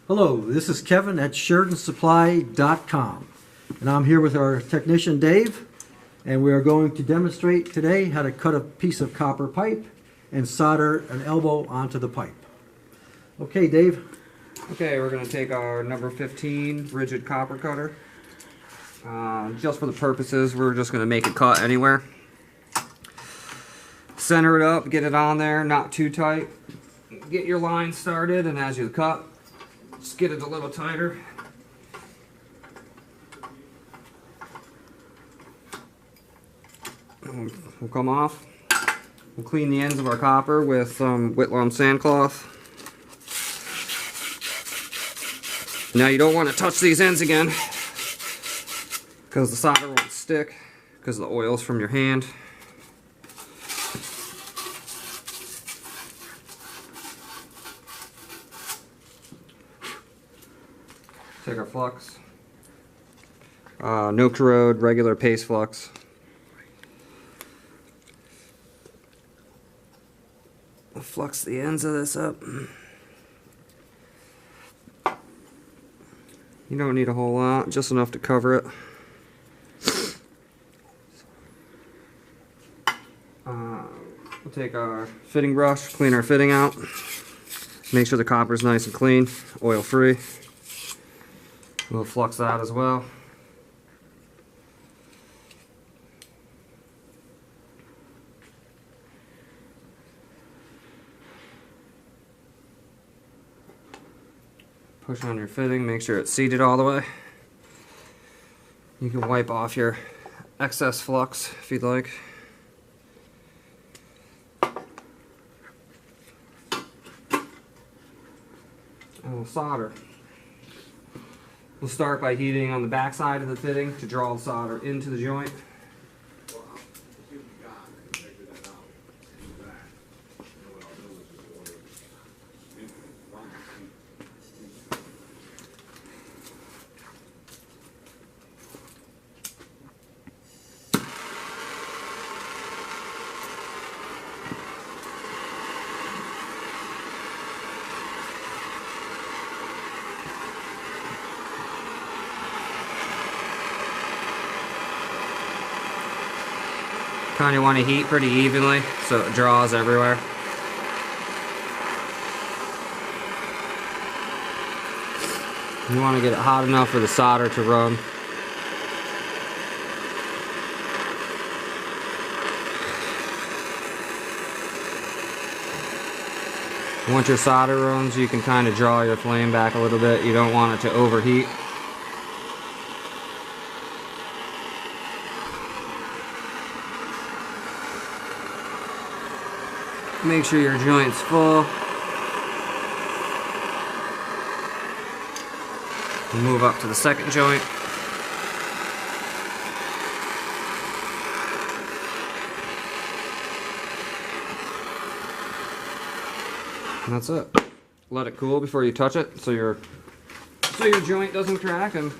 Hello, this is Kevin at SheridanSupply.com, and I'm here with our technician Dave, and we are going to demonstrate today how to cut a piece of copper pipe and solder an elbow onto the pipe. Okay, Dave. Okay, we're going to take our number 15 Ridgid copper cutter. Just for the purposes, we're just going to make it cut anywhere. Center it up, get it on there, not too tight. Get your line started, and as you cut, just get it a little tighter. We'll come off. We'll clean the ends of our copper with some Whitlam sandcloth. Now you don't want to touch these ends again because the solder won't stick because of the oils from your hand. Take our flux. No corrode, regular paste flux. We'll flux the ends of this up. You don't need a whole lot, just enough to cover it. We'll take our fitting brush, clean our fitting out. Make sure the copper's nice and clean, oil free. We'll flux that as well. Push on your fitting, make sure it's seated all the way. You can wipe off your excess flux if you'd like. And we'll solder. We'll start by heating on the back side of the fitting to draw the solder into the joint. Kind of want to heat pretty evenly so it draws everywhere. You want to get it hot enough for the solder to run. Once your solder runs, you can kind of draw your flame back a little bit. You don't want it to overheat. Make sure your joint's full. We'll move up to the second joint. And that's it. Let it cool before you touch it so your joint doesn't crack, and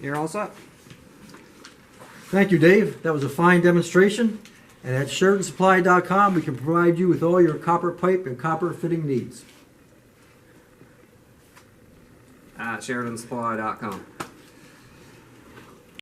you're all set. Thank you, Dave. That was a fine demonstration. And at SheridanSupply.com, we can provide you with all your copper pipe and copper fitting needs. At SheridanSupply.com.